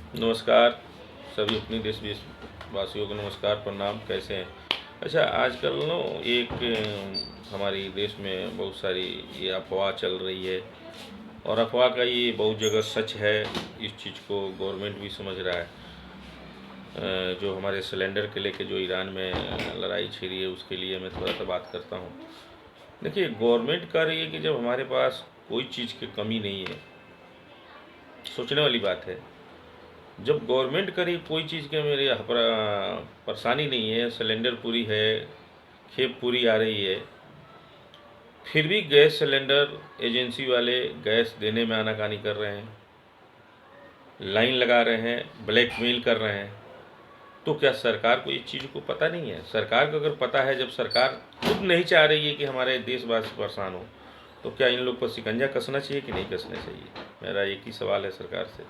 नमस्कार। सभी अपनी देश वासियों को नमस्कार, प्रणाम। कैसे हैं? अच्छा, आजकल ना एक हमारी देश में बहुत सारी ये अफवाह चल रही है, और अफवाह का ये बहुत जगह सच है। इस चीज़ को गवर्नमेंट भी समझ रहा है। जो हमारे सिलेंडर के लेके जो ईरान में लड़ाई छिड़ी है, उसके लिए मैं थोड़ा सा बात करता हूँ। देखिए, गवर्नमेंट कर रही है कि जब हमारे पास कोई चीज़ की कमी नहीं है, सोचने वाली बात है। जब गवर्नमेंट करी कोई चीज़ के मेरे परेशानी नहीं है, सिलेंडर पूरी है, खेप पूरी आ रही है, फिर भी गैस सिलेंडर एजेंसी वाले गैस देने में आनाकानी कर रहे हैं, लाइन लगा रहे हैं, ब्लैकमेल कर रहे हैं। तो क्या सरकार को इस चीज़ को पता नहीं है? सरकार को अगर पता है, जब सरकार खुद नहीं चाह रही है कि हमारे देशवासी परेशान हो, तो क्या इन लोग पर शिकंजा कसना चाहिए कि नहीं कसना चाहिए? मेरा एक ही सवाल है सरकार से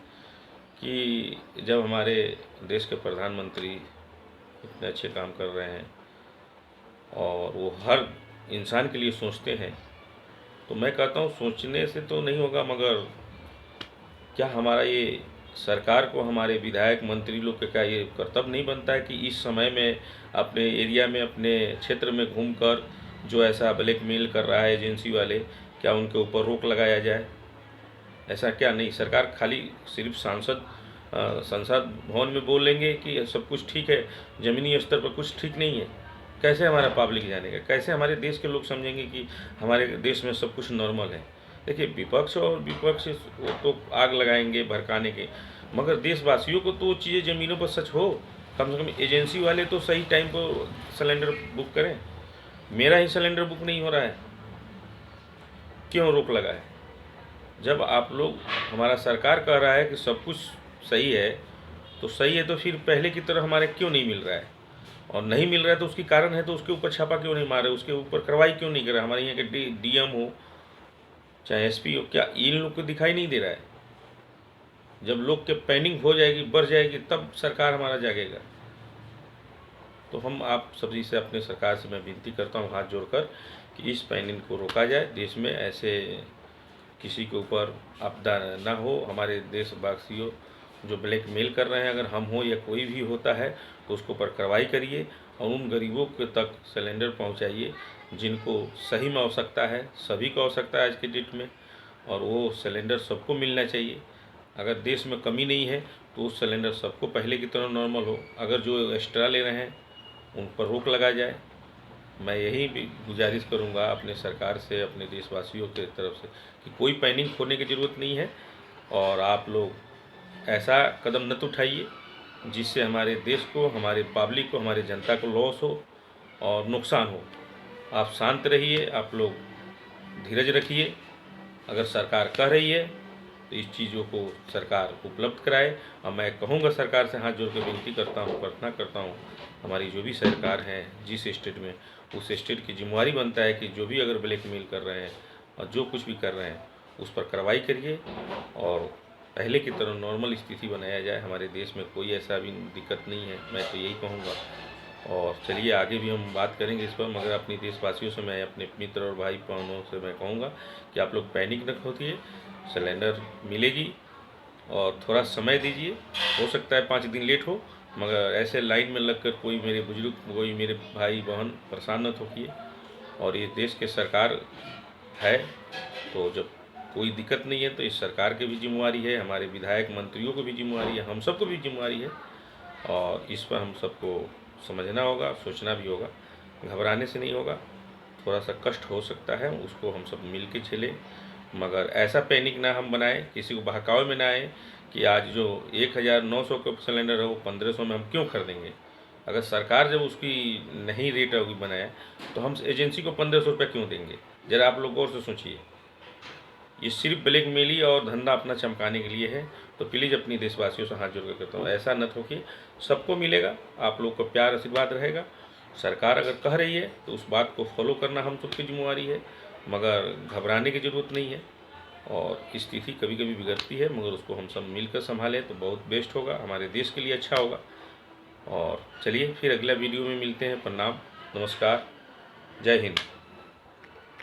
कि जब हमारे देश के प्रधानमंत्री इतने अच्छे काम कर रहे हैं और वो हर इंसान के लिए सोचते हैं, तो मैं कहता हूँ सोचने से तो नहीं होगा, मगर क्या हमारा ये सरकार को, हमारे विधायक मंत्री लोग का ये कर्तव्य नहीं बनता है कि इस समय में अपने एरिया में, अपने क्षेत्र में घूमकर जो ऐसा ब्लैकमेल कर रहा है एजेंसी वाले, क्या उनके ऊपर रोक लगाया जाए? ऐसा क्या नहीं, सरकार खाली सिर्फ संसद भवन में बोल लेंगे कि सब कुछ ठीक है, ज़मीनी स्तर पर कुछ ठीक नहीं है? कैसे हमारा पब्लिक जानेगा? कैसे हमारे देश के लोग समझेंगे कि हमारे देश में सब कुछ नॉर्मल है? देखिए, विपक्ष वो तो आग लगाएंगे भड़काने के, मगर देशवासियों को तो वो चीज़ें ज़मीनों पर सच हो। कम से कम एजेंसी वाले तो सही टाइम पर सिलेंडर बुक करें। मेरा ही सिलेंडर बुक नहीं हो रहा है, क्यों रोक लगा है? जब आप लोग, हमारा सरकार कह रहा है कि सब कुछ सही है, तो सही है तो फिर पहले की तरह हमारे क्यों नहीं मिल रहा है? और नहीं मिल रहा है तो उसकी कारण है, तो उसके ऊपर छापा क्यों नहीं मारे? उसके ऊपर कार्रवाई क्यों नहीं कर रहा? हमारे यहाँ के डीएम हो चाहे एसपी हो, क्या इन लोग को दिखाई नहीं दे रहा है? जब लोग के पैनिक हो जाएगी, बढ़ जाएगी, तब सरकार हमारा जागेगा। तो हम आप सभी से, अपने सरकार से मैं विनती करता हूँ हाथ जोड़कर कि इस पैनिक को रोका जाए। देश में ऐसे किसी के ऊपर आपदा ना हो। हमारे देशवासियों जो ब्लैकमेल कर रहे हैं, अगर हम हो या कोई भी होता है, तो उसके ऊपर कार्रवाई करिए और उन गरीबों के तक सिलेंडर पहुंचाइए जिनको सही में आवश्यकता है। सभी को आवश्यकता है आज के डेट में, और वो सिलेंडर सबको मिलना चाहिए। अगर देश में कमी नहीं है तो उस सिलेंडर सबको पहले की तरह नॉर्मल हो। अगर जो एक्स्ट्रा ले रहे हैं उन पर रोक लगा जाए। मैं यही भी गुजारिश करूंगा अपने सरकार से, अपने देशवासियों के तरफ से, कि कोई पैनिक होने की ज़रूरत नहीं है, और आप लोग ऐसा कदम न उठाइए जिससे हमारे देश को, हमारे पब्लिक को, हमारे जनता को लॉस हो और नुकसान हो। आप शांत रहिए, आप लोग धीरज रखिए। अगर सरकार कह रही है तो इस चीज़ों को सरकार उपलब्ध कराए। और मैं कहूँगा, सरकार से हाथ जोड़ के विनती करता हूँ, प्रार्थना करता हूँ, हमारी जो भी सरकार है जिस स्टेट में, उस स्टेट की जिम्मेवारी बनता है कि जो भी अगर ब्लैकमेल कर रहे हैं और जो कुछ भी कर रहे हैं उस पर कार्रवाई करिए और पहले की तरह नॉर्मल स्थिति बनाया जाए। हमारे देश में कोई ऐसा भी दिक्कत नहीं है, मैं तो यही कहूँगा। और चलिए, आगे भी हम बात करेंगे इस पर, मगर अपने देशवासियों से, मैं अपने मित्र और भाई बहनों से मैं कहूँगा कि आप लोग पैनिक न होइए। सिलेंडर मिलेगी, और थोड़ा समय दीजिए। हो सकता है 5 दिन लेट हो, मगर ऐसे लाइन में लगकर कोई मेरे बुजुर्ग, कोई मेरे भाई बहन परेशान न होइए। और ये देश के सरकार है, तो जब कोई दिक्कत नहीं है तो इस सरकार की भी जिम्मेवारी है, हमारे विधायक मंत्रियों को भी जिम्मेवारी है, हम सबको भी जिम्मेवारी है। और इस पर हम सबको समझना होगा, सोचना भी होगा। घबराने से नहीं होगा, थोड़ा सा कष्ट हो सकता है, उसको हम सब मिल के झेलें, मगर ऐसा पैनिक ना हम बनाएं, किसी को बहकावे में ना आए कि आज जो 1900 का सिलेंडर है वो 1500 में हम क्यों खरीदेंगे। अगर सरकार जब उसकी नहीं रेट होगी बनाया, तो हम एजेंसी को 1500 रुपये क्यों देंगे? ज़रा आप लोग गौर से सोचिए। ये सिर्फ ब्लैकमेली और धंधा अपना चमकाने के लिए है। तो प्लीज़ अपनी देशवासियों से हाथ जोड़ कर कहता हूँ, ऐसा न हो कि सबको मिलेगा। आप लोग का प्यार आशीर्वाद रहेगा। सरकार अगर कह रही है तो उस बात को फॉलो करना हम सबकी जिम्मेवारी है, मगर घबराने की ज़रूरत नहीं है। और स्थिति कभी कभी बिगड़ती है, मगर उसको हम सब मिलकर संभालें तो बहुत बेस्ट होगा, हमारे देश के लिए अच्छा होगा। और चलिए, फिर अगला वीडियो में मिलते हैं। प्रणाम, नमस्कार, जय हिंद।